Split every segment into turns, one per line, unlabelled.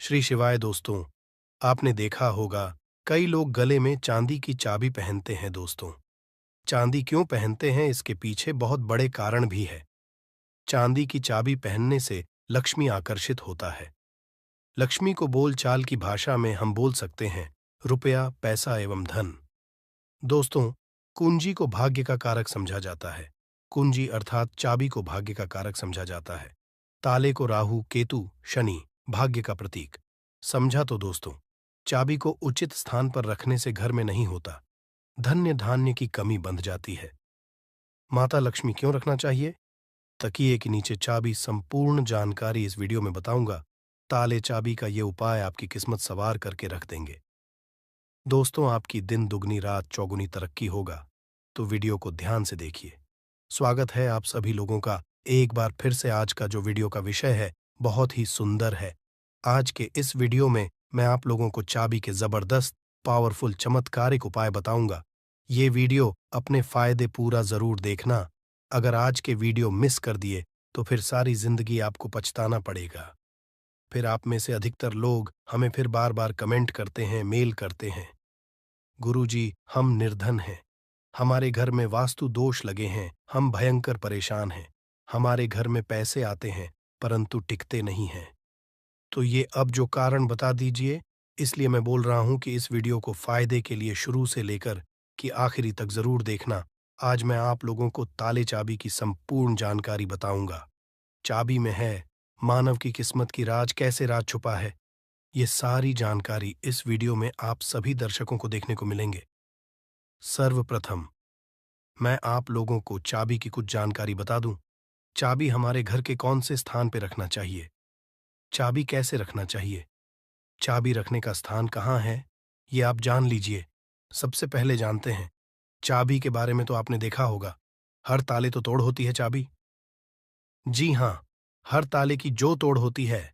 श्री शिवाय दोस्तों। आपने देखा होगा कई लोग गले में चांदी की चाबी पहनते हैं दोस्तों। चांदी क्यों पहनते हैं इसके पीछे बहुत बड़े कारण भी है। चांदी की चाबी पहनने से लक्ष्मी आकर्षित होता है। लक्ष्मी को बोलचाल की भाषा में हम बोल सकते हैं रुपया, पैसा एवं धन। दोस्तों, कुंजी को भाग्य का कारक समझा जाता है। कुंजी अर्थात चाबी को भाग्य का कारक समझा जाता है। ताले को राहु, केतु, शनि भाग्य का प्रतीक समझा। तो दोस्तों, चाबी को उचित स्थान पर रखने से घर में नहीं होता, धन्य धान्य की कमी बंध जाती है। माता लक्ष्मी क्यों रखना चाहिए? तकिए के नीचे चाबी संपूर्ण जानकारी इस वीडियो में बताऊंगा। ताले चाबी का ये उपाय आपकी किस्मत सवार करके रख देंगे। दोस्तों, आपकी दिन दुगनी रात चौगुनी तरक्की होगा, तो वीडियो को ध्यान से देखिए। स्वागत है आप सभी लोगों का एक बार फिर से। आज का जो वीडियो का विषय है बहुत ही सुंदर है। आज के इस वीडियो में मैं आप लोगों को चाबी के जबरदस्त पावरफुल चमत्कारिक उपाय बताऊंगा। ये वीडियो अपने फायदे पूरा जरूर देखना। अगर आज के वीडियो मिस कर दिए तो फिर सारी जिंदगी आपको पछताना पड़ेगा। फिर आप में से अधिकतर लोग हमें फिर बार बार कमेंट करते हैं, मेल करते हैं, गुरुजी हम निर्धन हैं, हमारे घर में वास्तु दोष लगे हैं, हम भयंकर परेशान हैं, हमारे घर में पैसे आते हैं परंतु टिकते नहीं हैं। तो ये अब जो कारण बता दीजिए। इसलिए मैं बोल रहा हूं कि इस वीडियो को फायदे के लिए शुरू से लेकर कि आखिरी तक जरूर देखना। आज मैं आप लोगों को ताले चाबी की संपूर्ण जानकारी बताऊंगा। चाबी में है मानव की किस्मत की राज, कैसे राज छुपा है, ये सारी जानकारी इस वीडियो में आप सभी दर्शकों को देखने को मिलेंगे। सर्वप्रथम मैं आप लोगों को चाबी की कुछ जानकारी बता दूं। चाबी हमारे घर के कौन से स्थान पर रखना चाहिए, चाबी कैसे रखना चाहिए, चाबी रखने का स्थान कहाँ है, ये आप जान लीजिए। सबसे पहले जानते हैं चाबी के बारे में। तो आपने देखा होगा हर ताले तो तोड़ होती है चाबी। जी हाँ, हर ताले की जो तोड़ होती है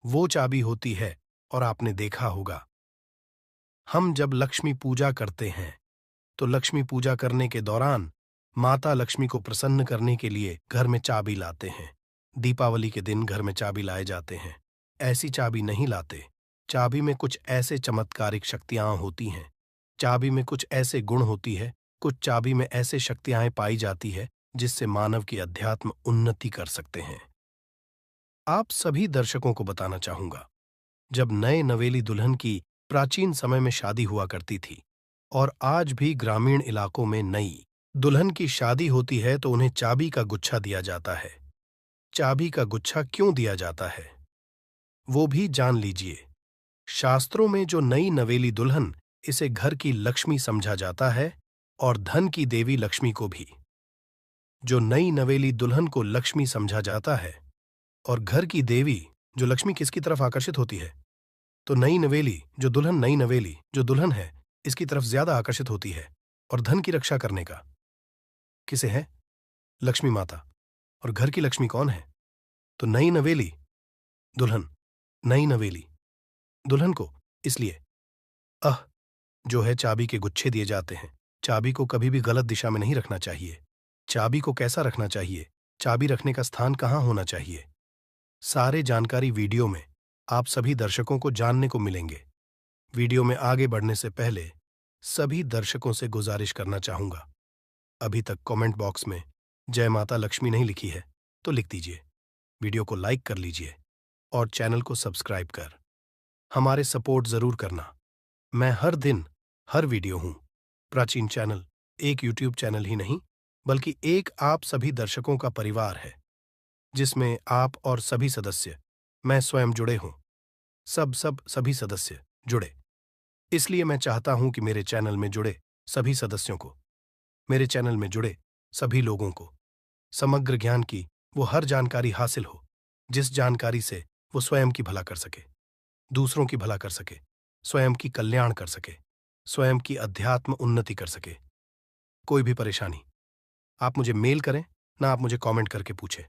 वो चाबी होती है। और आपने देखा होगा हम जब लक्ष्मी पूजा करते हैं तो लक्ष्मी पूजा करने के दौरान माता लक्ष्मी को प्रसन्न करने के लिए घर में चाबी लाते हैं। दीपावली के दिन घर में चाबी लाए जाते हैं। ऐसी चाबी नहीं लाते। चाबी में कुछ ऐसे चमत्कारिक शक्तियां होती हैं, चाबी में कुछ ऐसे गुण होती है, कुछ चाबी में ऐसे शक्तियां पाई जाती है जिससे मानव की अध्यात्म उन्नति कर सकते हैं। आप सभी दर्शकों को बताना चाहूंगा, जब नए नवेली दुल्हन की प्राचीन समय में शादी हुआ करती थी और आज भी ग्रामीण इलाकों में नई दुल्हन की शादी होती है तो उन्हें चाबी का गुच्छा दिया जाता है। चाबी का गुच्छा क्यों दिया जाता है वो भी जान लीजिए। शास्त्रों में जो नई नवेली दुल्हन, इसे घर की लक्ष्मी समझा जाता है और धन की देवी लक्ष्मी को भी। जो नई नवेली दुल्हन को लक्ष्मी समझा जाता है और घर की देवी जो लक्ष्मी किसकी तरफ आकर्षित होती है, तो नई नवेली जो दुल्हन है इसकी तरफ ज्यादा आकर्षित होती है। और धन की रक्षा करने का किसे है? लक्ष्मी माता। और घर की लक्ष्मी कौन है? तो नई नवेली दुल्हन। नई नवेली दुल्हन को इसलिए जो है चाबी के गुच्छे दिए जाते हैं। चाबी को कभी भी गलत दिशा में नहीं रखना चाहिए। चाबी को कैसा रखना चाहिए, चाबी रखने का स्थान कहाँ होना चाहिए, सारे जानकारी वीडियो में आप सभी दर्शकों को जानने को मिलेंगे। वीडियो में आगे बढ़ने से पहले सभी दर्शकों से गुजारिश करना चाहूंगा, अभी तक कमेंट बॉक्स में जय माता लक्ष्मी नहीं लिखी है तो लिख दीजिए। वीडियो को लाइक कर लीजिए और चैनल को सब्सक्राइब कर हमारे सपोर्ट जरूर करना। मैं हर दिन हर वीडियो हूं। प्राचीन चैनल एक यूट्यूब चैनल ही नहीं बल्कि एक आप सभी दर्शकों का परिवार है, जिसमें आप और सभी सदस्य, मैं स्वयं जुड़े हों। सभी सदस्य जुड़े। इसलिए मैं चाहता हूं कि मेरे चैनल में जुड़े सभी सदस्यों को, मेरे चैनल में जुड़े सभी लोगों को समग्र ज्ञान की वो हर जानकारी हासिल हो, जिस जानकारी से वो स्वयं की भला कर सके, दूसरों की भला कर सके, स्वयं की कल्याण कर सके, स्वयं की अध्यात्म उन्नति कर सके। कोई भी परेशानी आप मुझे मेल करें ना, आप मुझे कमेंट करके पूछें,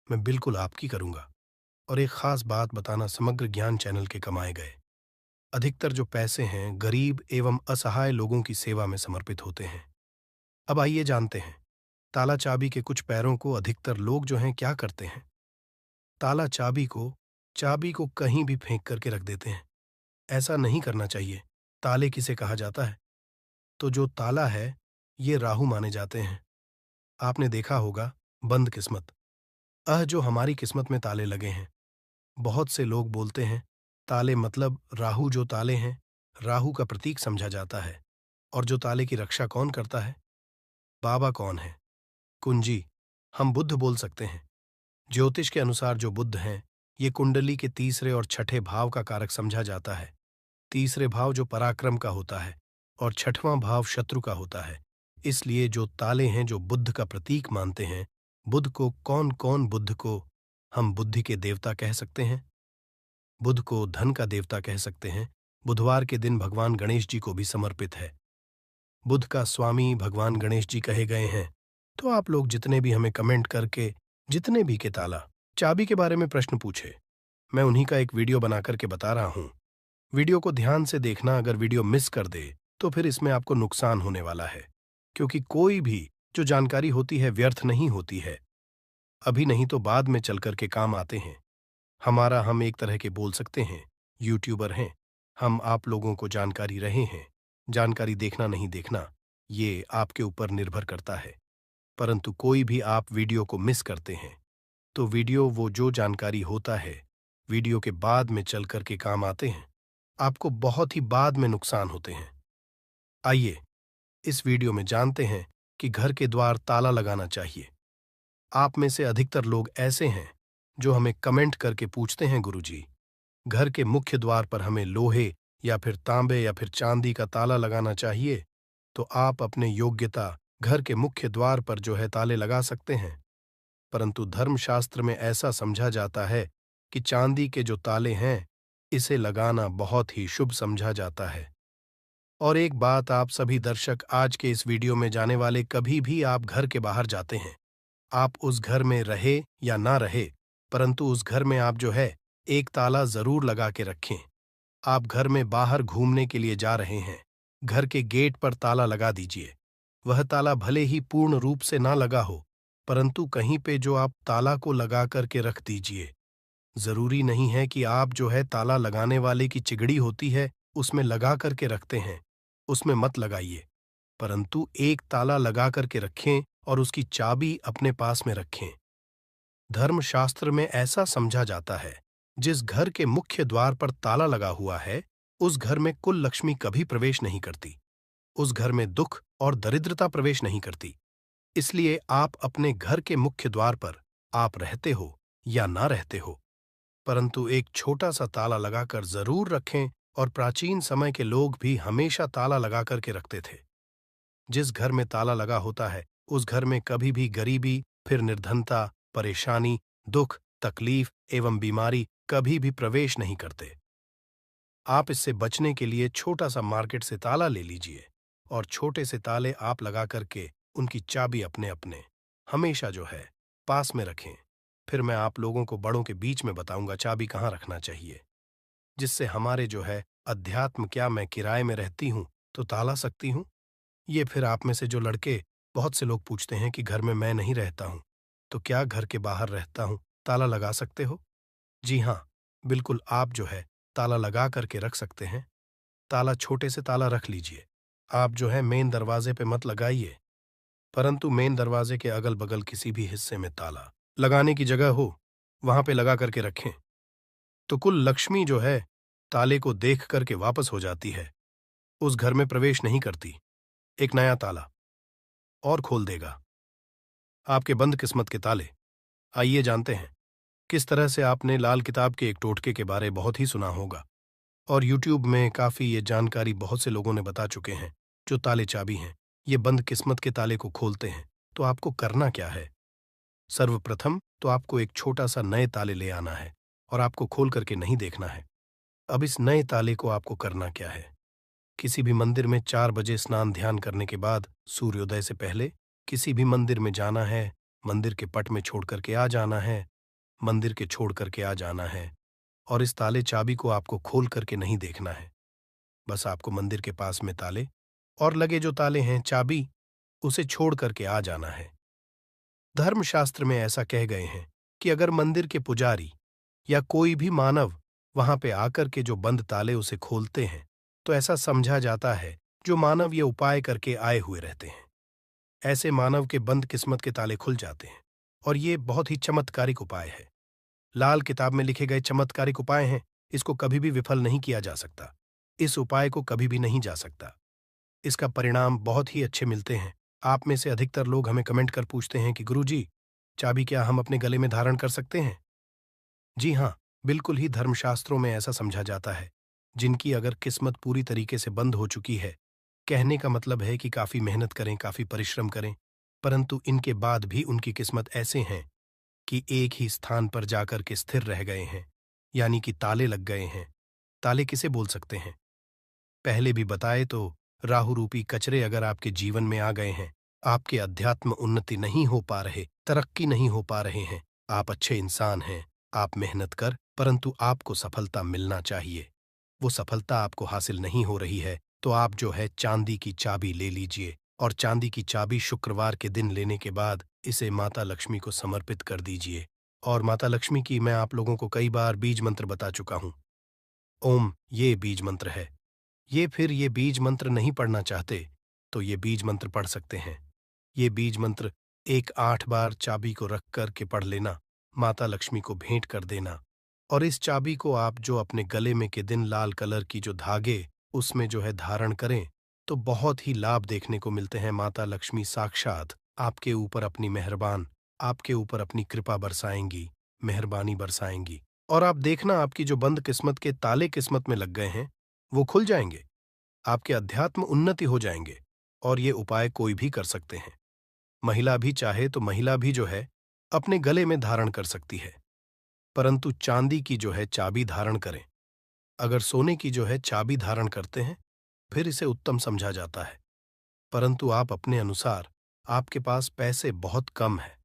मैं बिल्कुल आपकी करूंगा। और एक खास बात बताना, समग्र ज्ञान चैनल के कमाए गए अधिकतर जो पैसे हैं गरीब एवं असहाय लोगों की सेवा में समर्पित होते हैं। अब आइए जानते हैं ताला चाबी के कुछ पैरों को अधिकतर लोग जो हैं क्या करते हैं। ताला चाबी को चाबी को कहीं भी फेंक करके रख देते हैं। ऐसा नहीं करना चाहिए। ताले किसे कहा जाता है? तो जो ताला है, ये राहु माने जाते हैं। आपने देखा होगा, बंद किस्मत। जो हमारी किस्मत में ताले लगे हैं। बहुत से लोग बोलते हैं, ताले मतलब राहु। जो ताले हैं, राहु का प्रतीक समझा जाता है। और जो ताले की रक्षा कौन करता है? बाबा कौन है? कुंजी। हम बुद्ध बोल सकते हैं। ज्योतिष के अनुसार जो बुद्ध हैं, ये कुंडली के तीसरे और छठे भाव का कारक समझा जाता है। तीसरे भाव जो पराक्रम का होता है और छठवां भाव शत्रु का होता है। इसलिए जो ताले हैं जो बुद्ध का प्रतीक मानते हैं, बुद्ध को कौन कौन बुद्ध को हम बुद्धि के देवता कह सकते हैं? बुध को धन का देवता कह सकते हैं। बुधवार के दिन भगवान गणेश जी को भी समर्पित है। बुध का स्वामी भगवान गणेश जी कहे गए हैं। तो आप लोग जितने भी हमें कमेंट करके जितने भी के ताला चाबी के बारे में प्रश्न पूछे, मैं उन्हीं का एक वीडियो बना करके बता रहा हूं। वीडियो को ध्यान से देखना। अगर वीडियो मिस कर दे तो फिर इसमें आपको नुकसान होने वाला है, क्योंकि कोई भी जो जानकारी होती है व्यर्थ नहीं होती है। अभी नहीं तो बाद में चल करके काम आते हैं। हम एक तरह के बोल सकते हैं यूट्यूबर हैं। हम आप लोगों को जानकारी रहे हैं। जानकारी देखना नहीं देखना, ये आपके ऊपर निर्भर करता है। परंतु कोई भी आप वीडियो को मिस करते हैं तो वीडियो वो जो जानकारी होता है, वीडियो के बाद में चल कर के काम आते हैं, आपको बहुत ही बाद में नुकसान होते हैं। आइए इस वीडियो में जानते हैं कि घर के द्वार ताला लगाना चाहिए। आप में से अधिकतर लोग ऐसे हैं जो हमें कमेंट करके पूछते हैं, गुरुजी, घर के मुख्य द्वार पर हमें लोहे या फिर तांबे या फिर चांदी का ताला लगाना चाहिए। तो आप अपने योग्यता घर के मुख्य द्वार पर जो है ताले लगा सकते हैं। परंतु धर्मशास्त्र में ऐसा समझा जाता है कि चांदी के जो ताले हैं, इसे लगाना बहुत ही शुभ समझा जाता है। और एक बात आप सभी दर्शक आज के इस वीडियो में जाने वाले, कभी भी आप घर के बाहर जाते हैं, आप उस घर में रहे या ना रहे, परंतु उस घर में आप जो है एक ताला जरूर लगा के रखें। आप घर में बाहर घूमने के लिए जा रहे हैं, घर के गेट पर ताला लगा दीजिए। वह ताला भले ही पूर्ण रूप से ना लगा हो, परंतु कहीं पे जो आप ताला को लगा करके रख दीजिए। जरूरी नहीं है कि आप जो है ताला लगाने वाले की चिगड़ी होती है उसमें लगा करके रखते हैं, उसमें मत लगाइए। परंतु एक ताला लगा करके रखें और उसकी चाबी अपने पास में रखें। धर्मशास्त्र में ऐसा समझा जाता है, जिस घर के मुख्य द्वार पर ताला लगा हुआ है, उस घर में कुल लक्ष्मी कभी प्रवेश नहीं करती। उस घर में दुख और दरिद्रता प्रवेश नहीं करती। इसलिए आप अपने घर के मुख्य द्वार पर आप रहते हो या ना रहते हो, परंतु एक छोटा सा ताला लगाकर जरूर रखें। और प्राचीन समय के लोग भी हमेशा ताला लगा करके रखते थे। जिस घर में ताला लगा होता है, उस घर में कभी भी गरीबी, फिर निर्धनता, परेशानी, दुख, तकलीफ एवं बीमारी कभी भी प्रवेश नहीं करते। आप इससे बचने के लिए छोटा सा मार्केट से ताला ले लीजिए और छोटे से ताले आप लगा करके उनकी चाबी अपने अपने हमेशा जो है पास में रखें। फिर मैं आप लोगों को बड़ों के बीच में बताऊंगा चाबी कहाँ रखना चाहिए, जिससे हमारे जो है अध्यात्म, क्या मैं किराए में रहती हूँ तो ताला सकती हूँ? ये फिर आप में से जो लड़के, बहुत से लोग पूछते हैं कि घर में मैं नहीं रहता हूँ, तो क्या घर के बाहर रहता हूँ, ताला लगा सकते हो? जी हाँ, बिल्कुल आप जो है ताला लगा करके रख सकते हैं। ताला छोटे से ताला रख लीजिए। आप जो है मेन दरवाजे पे मत लगाइए, परंतु मेन दरवाजे के अगल बगल किसी भी हिस्से में ताला लगाने की जगह हो, वहां पे लगा करके रखें। तो कुल लक्ष्मी जो है ताले को देख करके वापस हो जाती है, उस घर में प्रवेश नहीं करती। एक नया ताला और खोल देगा आपके बंद किस्मत के ताले। आइए जानते हैं किस तरह से। आपने लाल किताब के एक टोटके के बारे बहुत ही सुना होगा और यूट्यूब में काफी ये जानकारी बहुत से लोगों ने बता चुके हैं। जो ताले चाबी हैं, ये बंद किस्मत के ताले को खोलते हैं। तो आपको करना क्या है? सर्वप्रथम तो आपको एक छोटा सा नए ताले ले आना है और आपको खोल करके नहीं देखना है। अब इस नए ताले को आपको करना क्या है? किसी भी मंदिर में 4 बजे स्नान ध्यान करने के बाद सूर्योदय से पहले किसी भी मंदिर में जाना है, मंदिर के पट में छोड़ करके आ जाना है, मंदिर के छोड़ करके आ जाना है। और इस ताले चाबी को आपको खोल करके नहीं देखना है। बस आपको मंदिर के पास में ताले और लगे जो ताले हैं चाबी, उसे छोड़ करके आ जाना है। धर्मशास्त्र में ऐसा कह गए हैं कि अगर मंदिर के पुजारी या कोई भी मानव वहां पे आकर के जो बंद ताले उसे खोलते हैं, तो ऐसा समझा जाता है जो मानव ये उपाय करके आए हुए रहते हैं, ऐसे मानव के बंद किस्मत के ताले खुल जाते हैं। और ये बहुत ही चमत्कारिक उपाय है। लाल किताब में लिखे गए चमत्कारिक उपाय हैं, इसको कभी भी विफल नहीं किया जा सकता। इस उपाय को कभी भी नहीं जा सकता। इसका परिणाम बहुत ही अच्छे मिलते हैं। आप में से अधिकतर लोग हमें कमेंट कर पूछते हैं कि गुरुजी, चाबी क्या हम अपने गले में धारण कर सकते हैं? जी हाँ, बिल्कुल ही धर्मशास्त्रों में ऐसा समझा जाता है। जिनकी अगर किस्मत पूरी तरीके से बंद हो चुकी है, कहने का मतलब है कि काफ़ी मेहनत करें, काफ़ी परिश्रम करें, परंतु इनके बाद भी उनकी किस्मत ऐसे हैं कि एक ही स्थान पर जाकर के स्थिर रह गए हैं, यानी कि ताले लग गए हैं। ताले किसे बोल सकते हैं? पहले भी बताए तो राहु रूपी कचरे अगर आपके जीवन में आ गए हैं, आपके अध्यात्म उन्नति नहीं हो पा रहे, तरक्की नहीं हो पा रहे हैं, आप अच्छे इंसान हैं, आप मेहनत कर, परंतु आपको सफलता मिलना चाहिए। वो सफलता आपको हासिल नहीं हो रही है, तो आप जो है चांदी की चाबी ले लीजिए और चांदी की चाबी शुक्रवार के दिन लेने के बाद इसे माता लक्ष्मी को समर्पित कर दीजिए। और माता लक्ष्मी की मैं आप लोगों को कई बार बीज मंत्र बता चुका हूँ। ओम ये बीज मंत्र है। ये बीज मंत्र नहीं पढ़ना चाहते तो ये बीज मंत्र पढ़ सकते हैं। ये बीज मंत्र एक 8 बार चाबी को रख कर के पढ़ लेना, माता लक्ष्मी को भेंट कर देना। और इस चाबी को आप जो अपने गले में के दिन लाल कलर की जो धागे उसमें जो है धारण करें, तो बहुत ही लाभ देखने को मिलते हैं। माता लक्ष्मी साक्षात आपके ऊपर अपनी आपके ऊपर अपनी कृपा बरसाएंगी, मेहरबानी बरसाएंगी। और आप देखना आपकी जो बंद किस्मत के ताले किस्मत में लग गए हैं, वो खुल जाएंगे, आपके अध्यात्म उन्नति हो जाएंगे। और ये उपाय कोई भी कर सकते हैं। महिला भी चाहे तो महिला भी जो है अपने गले में धारण कर सकती है, परंतु चांदी की जो है चाबी धारण करें। अगर सोने की जो है चाबी धारण करते हैं, फिर इसे उत्तम समझा जाता है। परंतु आप अपने अनुसार, आपके पास पैसे बहुत कम है,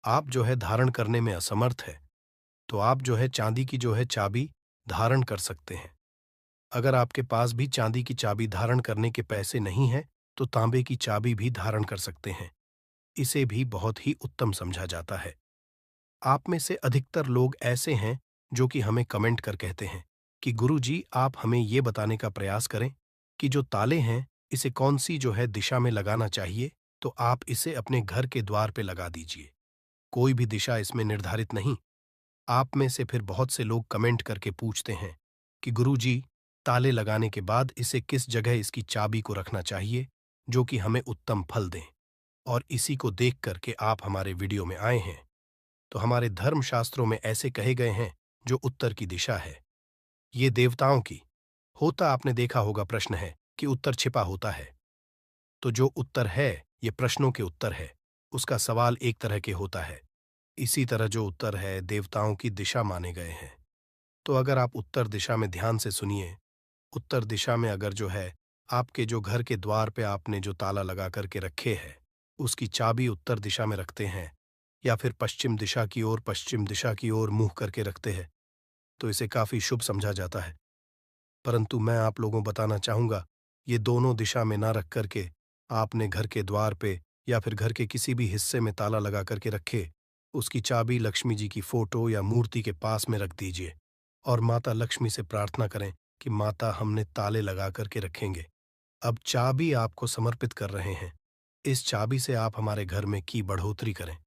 आप जो है धारण करने में असमर्थ है, तो आप जो है चांदी की जो है चाबी धारण कर सकते हैं। अगर आपके पास भी चांदी की चाबी धारण करने के पैसे नहीं हैं, तो तांबे की चाबी भी धारण कर सकते हैं। इसे भी बहुत ही उत्तम समझा जाता है। आप में से अधिकतर लोग ऐसे हैं जो कि हमें कमेंट कर कहते हैं कि गुरुजी आप हमें ये बताने का प्रयास करें कि जो ताले हैं इसे कौन सी जो है दिशा में लगाना चाहिए, तो आप इसे अपने घर के द्वार पे लगा दीजिए। कोई भी दिशा इसमें निर्धारित नहीं। आप में से फिर बहुत से लोग कमेंट करके पूछते हैं कि गुरुजी ताले लगाने के बाद इसे किस जगह इसकी चाबी को रखना चाहिए जो कि हमें उत्तम फल दें। और इसी को देख करके आप हमारे वीडियो में आए हैं। तो हमारे धर्मशास्त्रों में ऐसे कहे गए हैं जो उत्तर की दिशा है, ये देवताओं की होता आपने देखा होगा। प्रश्न है कि उत्तर छिपा होता है, तो जो उत्तर है ये प्रश्नों के उत्तर है, उसका सवाल एक तरह के होता है। इसी तरह जो उत्तर है देवताओं की दिशा माने गए हैं। तो अगर आप उत्तर दिशा में ध्यान से सुनिए, उत्तर दिशा में अगर जो है आपके जो घर के द्वार पे आपने जो ताला लगा करके रखे हैं, उसकी चाबी उत्तर दिशा में रखते हैं या फिर पश्चिम दिशा की ओर मुंह करके रखते हैं, तो इसे काफी शुभ समझा जाता है। परंतु मैं आप लोगों बताना चाहूंगा, ये दोनों दिशा में ना रख करके आपने घर के द्वार पे या फिर घर के किसी भी हिस्से में ताला लगा करके रखे, उसकी चाबी लक्ष्मी जी की फोटो या मूर्ति के पास में रख दीजिए और माता लक्ष्मी से प्रार्थना करें कि माता हमने ताले लगा करके रखेंगे, अब चाबी आपको समर्पित कर रहे हैं, इस चाबी से आप हमारे घर में की बढ़ोतरी करें।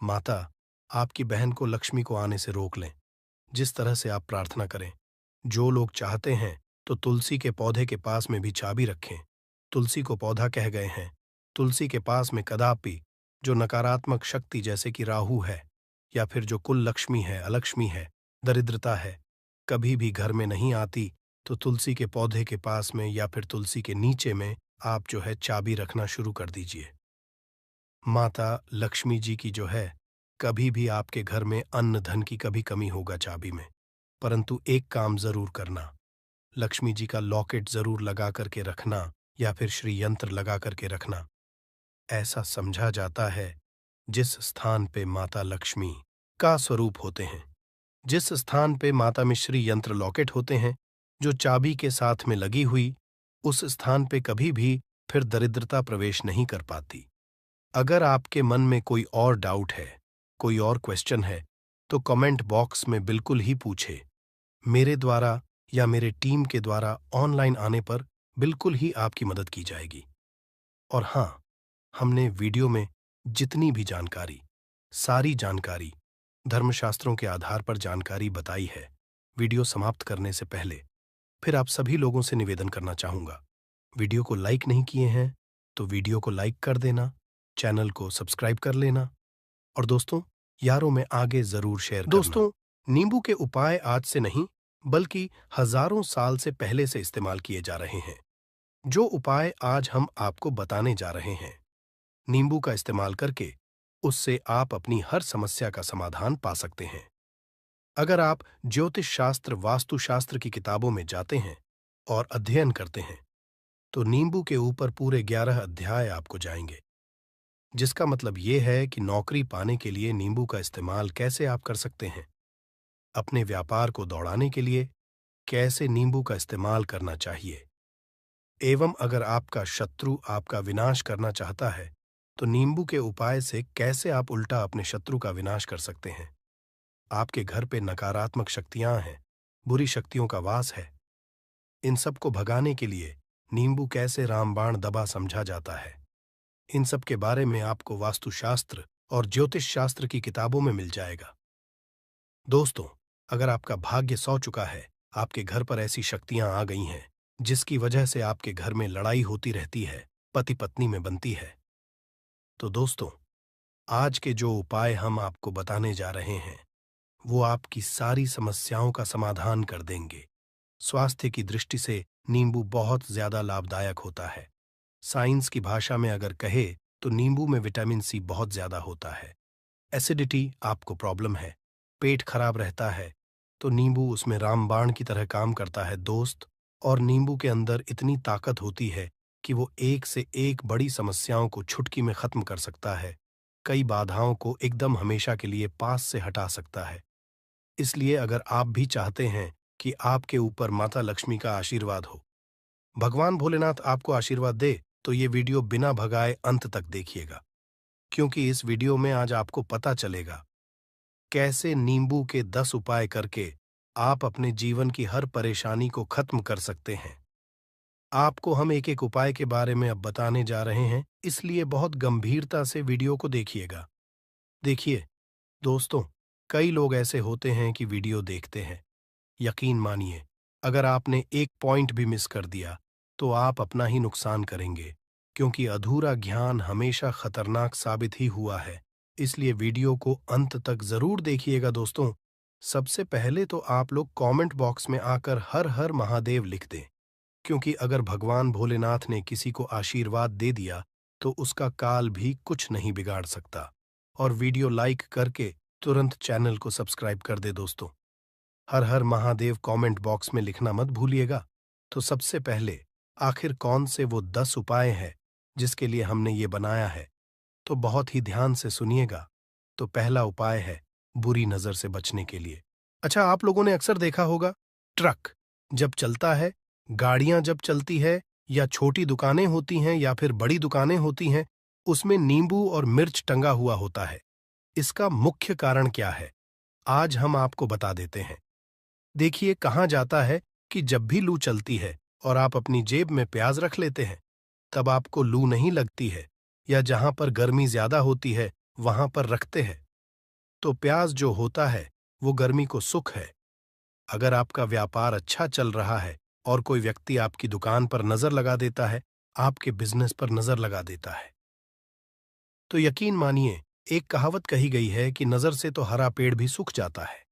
माता आपकी बहन को लक्ष्मी को आने से रोक लें। जिस तरह से आप प्रार्थना करें, जो लोग चाहते हैं तो तुलसी के पौधे के पास में भी चाबी रखें। तुलसी को पौधा कह गए हैं। तुलसी के पास में कदापि जो नकारात्मक शक्ति जैसे कि राहु है या फिर जो कुल लक्ष्मी है, अलक्ष्मी है, दरिद्रता है, कभी भी घर में नहीं आती, तो तुलसी के पौधे के पास में या फिर तुलसी के नीचे में आप जो है चाबी रखना शुरू कर दीजिए। माता लक्ष्मी जी की जो है, कभी भी आपके घर में अन्न धन की कभी कमी होगा चाबी में, परंतु एक काम जरूर करना, लक्ष्मी जी का लॉकेट जरूर लगा करके रखना या फिर श्री यंत्र लगा करके रखना। ऐसा समझा जाता है जिस स्थान पे माता लक्ष्मी का स्वरूप होते हैं, जिस स्थान पे माता में श्री यंत्र लॉकेट होते हैं जो चाबी के साथ में लगी हुई, उस स्थान पे कभी भी फिर दरिद्रता प्रवेश नहीं कर पाती। अगर आपके मन में कोई और डाउट है, कोई और क्वेश्चन है, तो कमेंट बॉक्स में बिल्कुल ही पूछे। मेरे द्वारा या मेरे टीम के द्वारा ऑनलाइन आने पर बिल्कुल ही आपकी मदद की जाएगी। और हाँ, हमने वीडियो में जितनी भी जानकारी, सारी जानकारी, धर्मशास्त्रों के आधार पर जानकारी बताई है। वीडियो समाप्त करने से पहले फिर आप सभी लोगों से निवेदन करना चाहूँगा। वीडियो को लाइक नहीं किए हैं, तो वीडियो को लाइक कर देना, चैनल को सब्सक्राइब कर लेना और दोस्तों, यारों में आगे ज़रूर शेयर करना। दोस्तों, नींबू के उपाय आज से नहीं, बल्कि हज़ारों साल से पहले से इस्तेमाल किए जा रहे हैं। जो उपाय आज हम आपको बताने जा रहे हैं, नींबू का इस्तेमाल करके उससे आप अपनी हर समस्या का समाधान पा सकते हैं। अगर आप ज्योतिष शास्त्र, वास्तुशास्त्र की किताबों में जाते हैं और अध्ययन करते हैं, तो नींबू के ऊपर पूरे 11 अध्याय आपको जाएंगे, जिसका मतलब ये है कि नौकरी पाने के लिए नींबू का इस्तेमाल कैसे आप कर सकते हैं, अपने व्यापार को दौड़ाने के लिए कैसे नींबू का इस्तेमाल करना चाहिए, एवं अगर आपका शत्रु आपका विनाश करना चाहता है, तो नींबू के उपाय से कैसे आप उल्टा अपने शत्रु का विनाश कर सकते हैं। आपके घर पे नकारात्मक शक्तियां हैं, बुरी शक्तियों का वास है, इन सब को भगाने के लिए नींबू कैसे रामबाण दबा समझा जाता है, इन सब के बारे में आपको वास्तुशास्त्र और ज्योतिष शास्त्र की किताबों में मिल जाएगा। दोस्तों, अगर आपका भाग्य सौ चुका है, आपके घर पर ऐसी शक्तियां आ गई हैं जिसकी वजह से आपके घर में लड़ाई होती रहती है, पति पत्नी में बनती है, तो दोस्तों, आज के जो उपाय हम आपको बताने जा रहे हैं, वो आपकी सारी समस्याओं का समाधान कर देंगे। स्वास्थ्य की दृष्टि से नींबू बहुत ज्यादा लाभदायक होता है। साइंस की भाषा में अगर कहे तो नींबू में विटामिन सी बहुत ज्यादा होता है। एसिडिटी आपको प्रॉब्लम है, पेट खराब रहता है, तो नींबू उसमें रामबाण की तरह काम करता है दोस्त। और नींबू के अंदर इतनी ताकत होती है कि वो एक से एक बड़ी समस्याओं को चुटकी में खत्म कर सकता है, कई बाधाओं को एकदम हमेशा के लिए पास से हटा सकता है। इसलिए अगर आप भी चाहते हैं कि आपके ऊपर माता लक्ष्मी का आशीर्वाद हो, भगवान भोलेनाथ आपको आशीर्वाद दे, तो ये वीडियो बिना भगाए अंत तक देखिएगा, क्योंकि इस वीडियो में आज आपको पता चलेगा कैसे नींबू के 10 उपाय करके आप अपने जीवन की हर परेशानी को खत्म कर सकते हैं। आपको हम एक एक उपाय के बारे में अब बताने जा रहे हैं, इसलिए बहुत गंभीरता से वीडियो को देखिएगा। देखिए दोस्तों, कई लोग ऐसे होते हैं कि वीडियो देखते हैं, यकीन मानिए, अगर आपने एक पॉइंट भी मिस कर दिया तो आप अपना ही नुकसान करेंगे, क्योंकि अधूरा ज्ञान हमेशा खतरनाक साबित ही हुआ है। इसलिए वीडियो को अंत तक जरूर देखिएगा दोस्तों। सबसे पहले तो आप लोग कमेंट बॉक्स में आकर हर हर महादेव लिख दें, क्योंकि अगर भगवान भोलेनाथ ने किसी को आशीर्वाद दे दिया तो उसका काल भी कुछ नहीं बिगाड़ सकता। और वीडियो लाइक करके तुरंत चैनल को सब्सक्राइब कर दे दोस्तों। हर हर महादेव कमेंट बॉक्स में लिखना मत भूलिएगा। तो सबसे पहले आखिर कौन से वो 10 उपाय हैं जिसके लिए हमने ये बनाया है, तो बहुत ही ध्यान से सुनिएगा। तो पहला उपाय है बुरी नजर से बचने के लिए। अच्छा, आप लोगों ने अक्सर देखा होगा, ट्रक जब चलता है, गाड़ियां जब चलती है, या छोटी दुकानें होती हैं या फिर बड़ी दुकानें होती हैं, उसमें नींबू और मिर्च टंगा हुआ होता है। इसका मुख्य कारण क्या है, आज हम आपको बता देते हैं। देखिए, कहा जाता है कि जब भी लू चलती है और आप अपनी जेब में प्याज रख लेते हैं, तब आपको लू नहीं लगती है, या जहां पर गर्मी ज्यादा होती है वहां पर रखते हैं, तो प्याज जो होता है वो गर्मी को सुख है। अगर आपका व्यापार अच्छा चल रहा है और कोई व्यक्ति आपकी दुकान पर नजर लगा देता है, आपके बिजनेस पर नजर लगा देता है, तो यकीन मानिए, एक कहावत कही गई है कि नजर से तो हरा पेड़ भी सूख जाता है।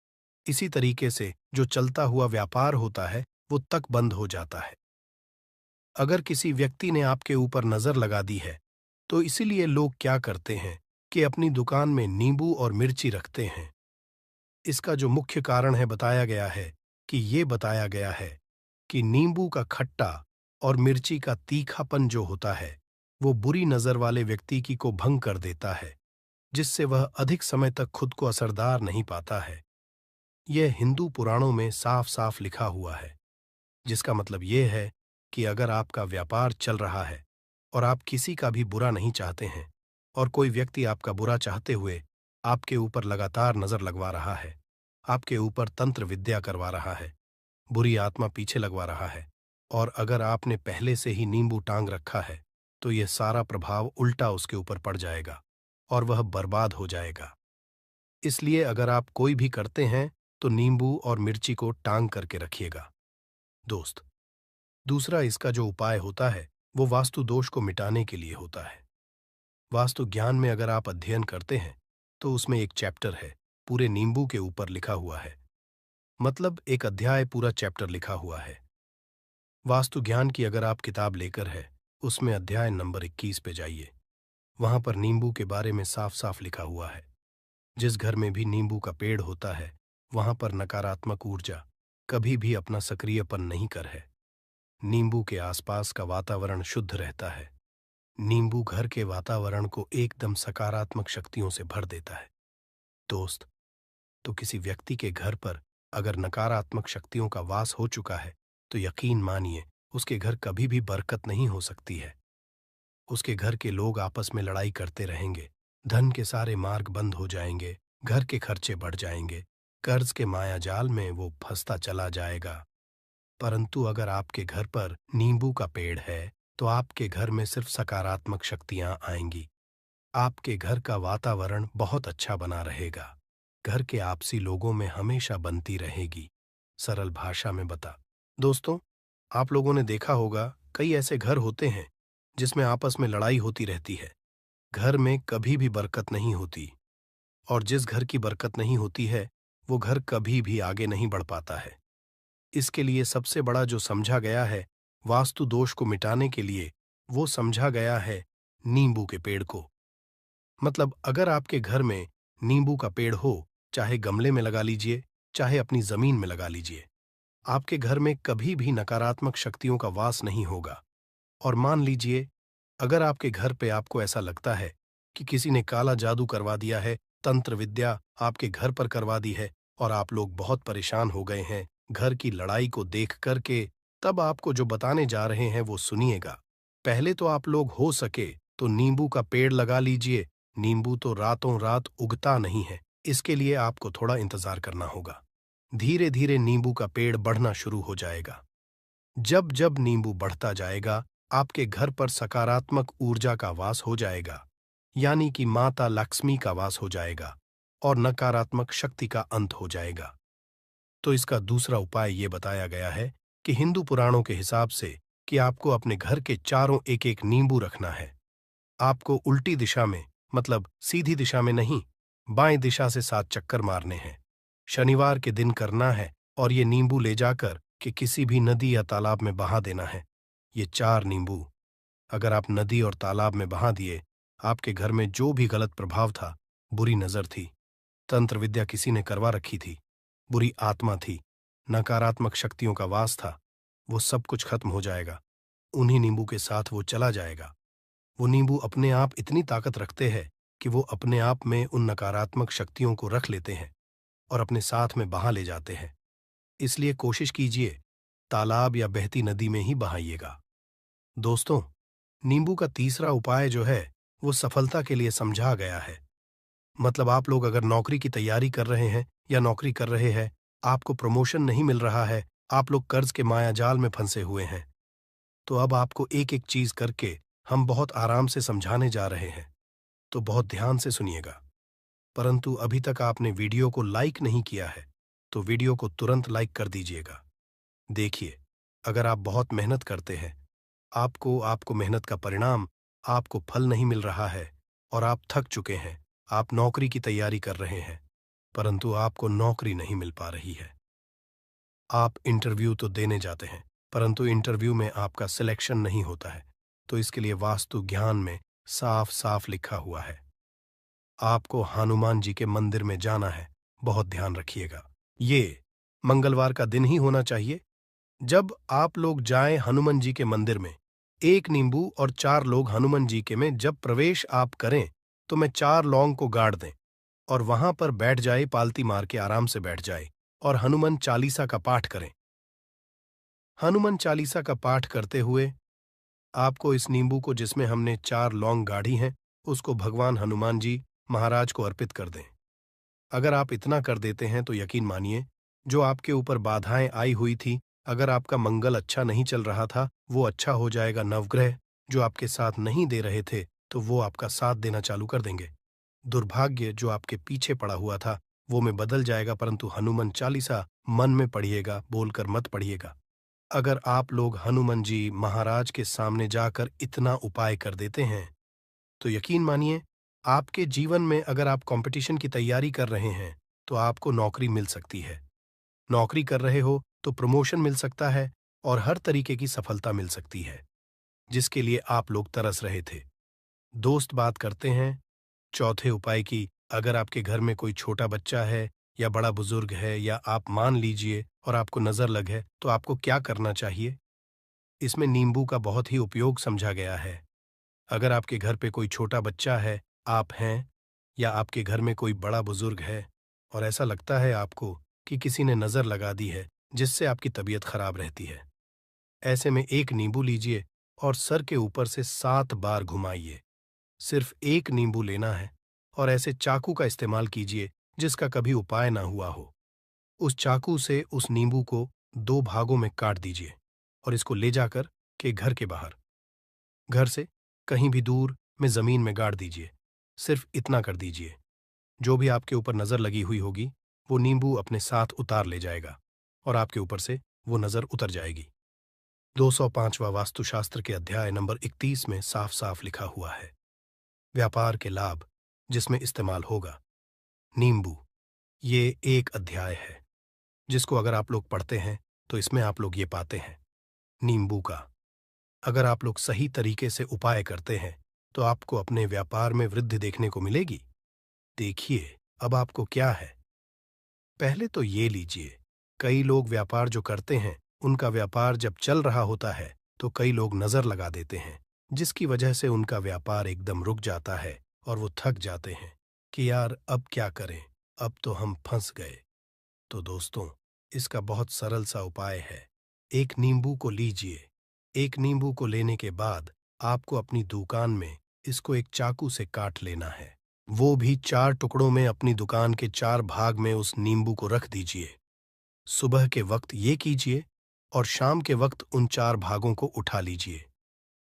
इसी तरीके से जो चलता हुआ व्यापार होता है वो तक बंद हो जाता है। अगर किसी व्यक्ति ने आपके ऊपर नजर लगा दी है, तो इसीलिए लोग क्या करते हैं कि अपनी दुकान में नींबू और मिर्ची रखते हैं। इसका जो मुख्य कारण है बताया गया है कि ये बताया गया है कि नींबू का खट्टा और मिर्ची का तीखापन जो होता है वो बुरी नजर वाले व्यक्ति की को भंग कर देता है, जिससे वह अधिक समय तक खुद को असरदार नहीं पाता है। यह हिंदू पुराणों में साफ साफ लिखा हुआ है, जिसका मतलब यह है कि अगर आपका व्यापार चल रहा है और आप किसी का भी बुरा नहीं चाहते हैं, और कोई व्यक्ति आपका बुरा चाहते हुए आपके ऊपर लगातार नजर लगवा रहा है, आपके ऊपर तंत्र विद्या करवा रहा है, बुरी आत्मा पीछे लगवा रहा है। और अगर आपने पहले से ही नींबू टांग रखा है तो यह सारा प्रभाव उल्टा उसके ऊपर पड़ जाएगा और वह बर्बाद हो जाएगा। इसलिए अगर आप कोई भी करते हैं तो नींबू और मिर्ची को टांग करके रखिएगा। दोस्त, दूसरा इसका जो उपाय होता है वो वास्तु दोष को मिटाने के लिए होता है। वास्तु ज्ञान में अगर आप अध्ययन करते हैं तो उसमें एक चैप्टर है, पूरे नींबू के ऊपर लिखा हुआ है। मतलब एक अध्याय पूरा चैप्टर लिखा हुआ है। वास्तु ज्ञान की अगर आप किताब लेकर है, उसमें अध्याय नंबर 21 पे जाइए। वहां पर नींबू के बारे में साफ साफ लिखा हुआ है। जिस घर में भी नींबू का पेड़ होता है वहां पर नकारात्मक ऊर्जा कभी भी अपना सक्रियपन नहीं कर है। नींबू के आसपास का वातावरण शुद्ध रहता है। नींबू घर के वातावरण को एकदम सकारात्मक शक्तियों से भर देता है। दोस्त, तो किसी व्यक्ति के घर पर अगर नकारात्मक शक्तियों का वास हो चुका है तो यकीन मानिए उसके घर कभी भी बरकत नहीं हो सकती है। उसके घर के लोग आपस में लड़ाई करते रहेंगे, धन के सारे मार्ग बंद हो जाएंगे, घर के खर्चे बढ़ जाएंगे, कर्ज के माया जाल में वो फंसता चला जाएगा। परंतु अगर आपके घर पर नींबू का पेड़ है तो आपके घर में सिर्फ सकारात्मक शक्तियां आएंगी। आपके घर का वातावरण बहुत अच्छा बना रहेगा। घर के आपसी लोगों में हमेशा बनती रहेगी। सरल भाषा में बता। दोस्तों, आप लोगों ने देखा होगा कई ऐसे घर होते हैं जिसमें आपस में लड़ाई होती रहती है। घर में कभी भी बरकत नहीं होती, और जिस घर की बरकत नहीं होती है वो घर कभी भी आगे नहीं बढ़ पाता है। इसके लिए सबसे बड़ा जो समझा गया है वास्तु दोष को मिटाने के लिए, वो समझा गया है नींबू के पेड़ को। मतलब अगर आपके घर में नींबू का पेड़ हो, चाहे गमले में लगा लीजिए, चाहे अपनी जमीन में लगा लीजिए, आपके घर में कभी भी नकारात्मक शक्तियों का वास नहीं होगा। और मान लीजिए अगर आपके घर पे आपको ऐसा लगता है कि किसी ने काला जादू करवा दिया है, तंत्र विद्या आपके घर पर करवा दी है और आप लोग बहुत परेशान हो गए हैं घर की लड़ाई को देख करके, तब आपको जो बताने जा रहे हैं वो सुनिएगा। पहले तो आप लोग हो सके तो नींबू का पेड़ लगा लीजिए। नींबू तो रातों रात उगता नहीं है, इसके लिए आपको थोड़ा इंतजार करना होगा। धीरे धीरे नींबू का पेड़ बढ़ना शुरू हो जाएगा। जब जब नींबू बढ़ता जाएगा आपके घर पर सकारात्मक ऊर्जा का वास हो जाएगा, यानी कि माता लक्ष्मी का वास हो जाएगा और नकारात्मक शक्ति का अंत हो जाएगा। तो इसका दूसरा उपाय ये बताया गया है कि हिंदू पुराणों के हिसाब से कि आपको अपने घर के चारों एक एक नींबू रखना है। आपको उल्टी दिशा में, मतलब सीधी दिशा में नहीं, बाएं दिशा से 7 चक्कर मारने हैं। शनिवार के दिन करना है और ये नींबू ले जाकर कि किसी भी नदी या तालाब में बहा देना है। ये 4 नींबू अगर आप नदी और तालाब में बहा दिए, आपके घर में जो भी गलत प्रभाव था, बुरी नजर थी, तंत्र विद्या किसी ने करवा रखी थी, बुरी आत्मा थी, नकारात्मक शक्तियों का वास था, वो सब कुछ खत्म हो जाएगा। उन्हीं नींबू के साथ वो चला जाएगा। वो नींबू अपने आप इतनी ताकत रखते हैं कि वो अपने आप में उन नकारात्मक शक्तियों को रख लेते हैं और अपने साथ में बहा ले जाते हैं। इसलिए कोशिश कीजिए तालाब या बहती नदी में ही बहाइएगा। दोस्तों, नींबू का तीसरा उपाय जो है वो सफलता के लिए समझा गया है। मतलब आप लोग अगर नौकरी की तैयारी कर रहे हैं या नौकरी कर रहे हैं, आपको प्रमोशन नहीं मिल रहा है, आप लोग कर्ज के मायाजाल में फंसे हुए हैं, तो अब आपको एक एक चीज करके हम बहुत आराम से समझाने जा रहे हैं, तो बहुत ध्यान से सुनिएगा। परंतु अभी तक आपने वीडियो को लाइक नहीं किया है तो वीडियो को तुरंत लाइक कर दीजिएगा। देखिए, अगर आप बहुत मेहनत करते हैं, आपको आपको मेहनत का परिणाम, आपको फल नहीं मिल रहा है और आप थक चुके हैं, आप नौकरी की तैयारी कर रहे हैं परंतु आपको नौकरी नहीं मिल पा रही है। आप इंटरव्यू तो देने जाते हैं परंतु इंटरव्यू में आपका सिलेक्शन नहीं होता है, तो इसके लिए वास्तु ज्ञान में साफ साफ लिखा हुआ है आपको हनुमान जी के मंदिर में जाना है। बहुत ध्यान रखिएगा, ये मंगलवार का दिन ही होना चाहिए। जब आप लोग जाएं हनुमान जी के मंदिर में, एक नींबू और 4 लोग हनुमान जी के में जब प्रवेश आप करें तो मैं 4 लौंग को गाड़ दें और वहां पर बैठ जाए, पालती मार के आराम से बैठ जाए और हनुमान चालीसा का पाठ करें। हनुमान चालीसा का पाठ करते हुए आपको इस नींबू को जिसमें हमने 4 लौंग गाढ़ी हैं उसको भगवान हनुमान जी महाराज को अर्पित कर दें। अगर आप इतना कर देते हैं तो यकीन मानिए, जो आपके ऊपर बाधाएं आई हुई थी, अगर आपका मंगल अच्छा नहीं चल रहा था, वो अच्छा हो जाएगा। नवग्रह जो आपके साथ नहीं दे रहे थे, तो वो आपका साथ देना चालू कर देंगे। दुर्भाग्य जो आपके पीछे पड़ा हुआ था, वो में बदल जाएगा, परंतु हनुमान चालीसा मन में पढ़िएगा, बोलकर मत पढ़िएगा। अगर आप लोग हनुमान जी महाराज के सामने जाकर इतना उपाय कर देते हैं, तो यकीन मानिए, आपके जीवन में अगर आप कंपटीशन की तैयारी कर रहे हैं, तो आपको नौकरी मिल सकती है। नौकरी कर रहे हो तो प्रमोशन मिल सकता है और हर तरीके की सफलता मिल सकती है, जिसके लिए आप लोग तरस रहे थे। दोस्त बात करते हैं चौथे उपाय की। अगर आपके घर में कोई छोटा बच्चा है या बड़ा बुजुर्ग है, या आप मान लीजिए और आपको नजर लग है, तो आपको क्या करना चाहिए? इसमें नींबू का बहुत ही उपयोग समझा गया है। अगर आपके घर पे कोई छोटा बच्चा है, आप हैं, या आपके घर में कोई बड़ा बुजुर्ग है और ऐसा लगता है आपको कि किसी ने नजर लगा दी है, जिससे आपकी तबीयत खराब रहती है, ऐसे में एक नींबू लीजिए और सर के ऊपर से 7 बार घुमाइए। सिर्फ एक नींबू लेना है और ऐसे चाकू का इस्तेमाल कीजिए जिसका कभी उपाय ना हुआ हो। उस चाकू से उस नींबू को 2 भागों में काट दीजिए और इसको ले जाकर के घर के बाहर, घर से कहीं भी दूर में जमीन में गाड़ दीजिए। सिर्फ इतना कर दीजिए, जो भी आपके ऊपर नजर लगी हुई होगी, वो नींबू अपने साथ उतार ले जाएगा और आपके ऊपर से वो नजर उतर जाएगी। 205वां वास्तुशास्त्र के अध्याय नंबर 31 में साफ साफ लिखा हुआ है, व्यापार के लाभ जिसमें इस्तेमाल होगा नींबू। ये एक अध्याय है जिसको अगर आप लोग पढ़ते हैं, तो इसमें आप लोग ये पाते हैं नींबू का। अगर आप लोग सही तरीके से उपाय करते हैं, तो आपको अपने व्यापार में वृद्धि देखने को मिलेगी। देखिए, अब आपको क्या है। पहले तो ये लीजिए, कई लोग व्यापार जो करते हैं, उनका व्यापार जब चल रहा होता है, तो कई लोग नजर लगा देते हैं, जिसकी वजह से उनका व्यापार एकदम रुक जाता है और वो थक जाते हैं कि यार अब क्या करें, अब तो हम फंस गए। तो दोस्तों, इसका बहुत सरल सा उपाय है। एक नींबू को लीजिए। एक नींबू को लेने के बाद आपको अपनी दुकान में इसको एक चाकू से काट लेना है। वो भी 4 टुकड़ों में अपनी दुकान के 4 भाग में उस नींबू को रख दीजिए। सुबह के वक्त ये कीजिए और शाम के वक्त उन 4 भागों को उठा लीजिए।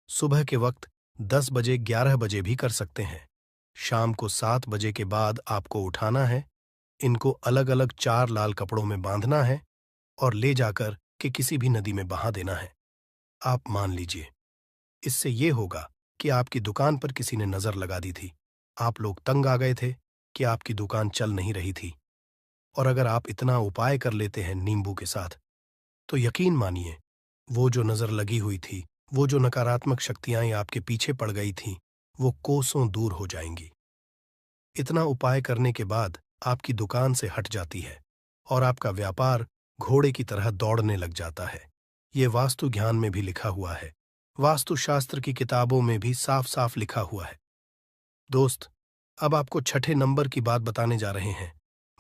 सुबह के वक्त 10 बजे 11 बजे भी कर सकते हैं। शाम को 7 बजे के बाद आपको उठाना है। इनको अलग अलग 4 लाल कपड़ों में बांधना है और ले जाकर के किसी भी नदी में बहा देना है। आप मान लीजिए, इससे ये होगा कि आपकी दुकान पर किसी ने नजर लगा दी थी। आप लोग तंग आ गए थे कि आपकी दुकान चल नहीं रही थी, और अगर आप इतना उपाय कर लेते हैं नींबू के साथ, तो यकीन मानिए, वो जो नजर लगी हुई थी, वो जो नकारात्मक शक्तियां आपके पीछे पड़ गई थीं, वो कोसों दूर हो जाएंगी। इतना उपाय करने के बाद आपकी दुकान से हट जाती है और आपका व्यापार घोड़े की तरह दौड़ने लग जाता है। ये वास्तु ज्ञान में भी लिखा हुआ है, वास्तुशास्त्र की किताबों में भी साफ साफ लिखा हुआ है। दोस्त, अब आपको छठे नंबर की बात बताने जा रहे हैं,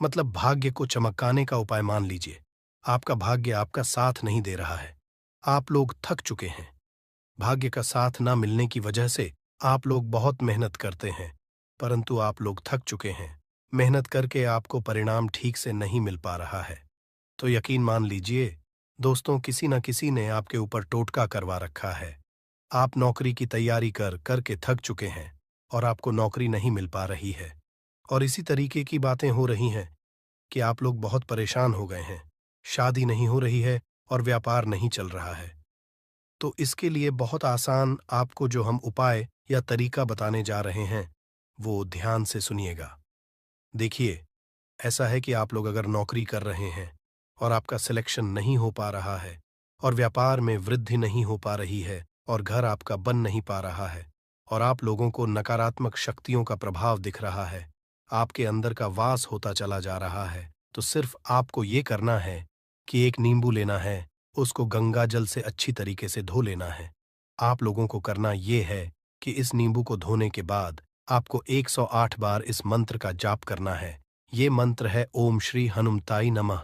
मतलब भाग्य को चमकाने का उपाय। मान लीजिए, आपका भाग्य आपका साथ नहीं दे रहा है। आप लोग थक चुके हैं। भाग्य का साथ ना मिलने की वजह से आप लोग बहुत मेहनत करते हैं, परंतु आप लोग थक चुके हैं। मेहनत करके आपको परिणाम ठीक से नहीं मिल पा रहा है। तो यकीन मान लीजिए दोस्तों, किसी न किसी ने आपके ऊपर टोटका करवा रखा है। आप नौकरी की तैयारी कर करके थक चुके हैं और आपको नौकरी नहीं मिल पा रही है। और इसी तरीके की बातें हो रही हैं कि आप लोग बहुत परेशान हो गए हैं। शादी नहीं हो रही है और व्यापार नहीं चल रहा है। तो इसके लिए बहुत आसान आपको जो हम उपाय या तरीका बताने जा रहे हैं, वो ध्यान से सुनिएगा। देखिए, ऐसा है कि आप लोग अगर नौकरी कर रहे हैं और आपका सिलेक्शन नहीं हो पा रहा है और व्यापार में वृद्धि नहीं हो पा रही है और घर आपका बन नहीं पा रहा है और आप लोगों को नकारात्मक शक्तियों का प्रभाव दिख रहा है, आपके अंदर का वास होता चला जा रहा है, तो सिर्फ आपको ये करना है कि एक नींबू लेना है, उसको गंगा जल से अच्छी तरीके से धो लेना है। आप लोगों को करना ये है कि इस नींबू को धोने के बाद आपको 108 बार इस मंत्र का जाप करना है। ये मंत्र है ओम श्री हनुमताई नमः।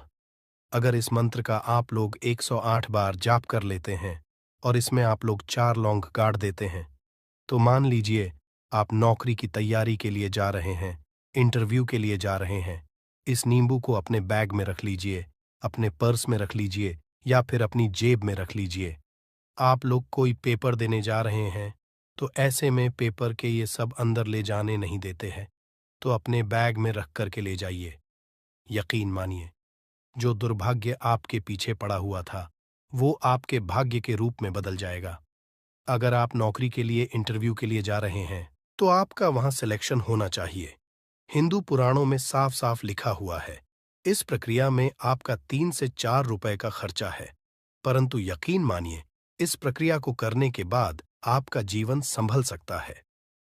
अगर इस मंत्र का आप लोग 108 बार जाप कर लेते हैं और इसमें आप लोग 4 लौंग गाड़ देते हैं, तो मान लीजिए आप नौकरी की तैयारी के लिए जा रहे हैं, इंटरव्यू के लिए जा रहे हैं, इस नींबू को अपने बैग में रख लीजिए, अपने पर्स में रख लीजिए या फिर अपनी जेब में रख लीजिए। आप लोग कोई पेपर देने जा रहे हैं, तो ऐसे में पेपर के ये सब अंदर ले जाने नहीं देते हैं, तो अपने बैग में रख कर के ले जाइए। यकीन मानिए, जो दुर्भाग्य आपके पीछे पड़ा हुआ था, वो आपके भाग्य के रूप में बदल जाएगा। अगर आप नौकरी के लिए इंटरव्यू के लिए जा रहे हैं, तो आपका वहां सिलेक्शन होना चाहिए। हिंदू पुराणों में साफ साफ लिखा हुआ है, इस प्रक्रिया में आपका 3 से 4 रुपए का खर्चा है, परंतु यकीन मानिए, इस प्रक्रिया को करने के बाद आपका जीवन संभल सकता है।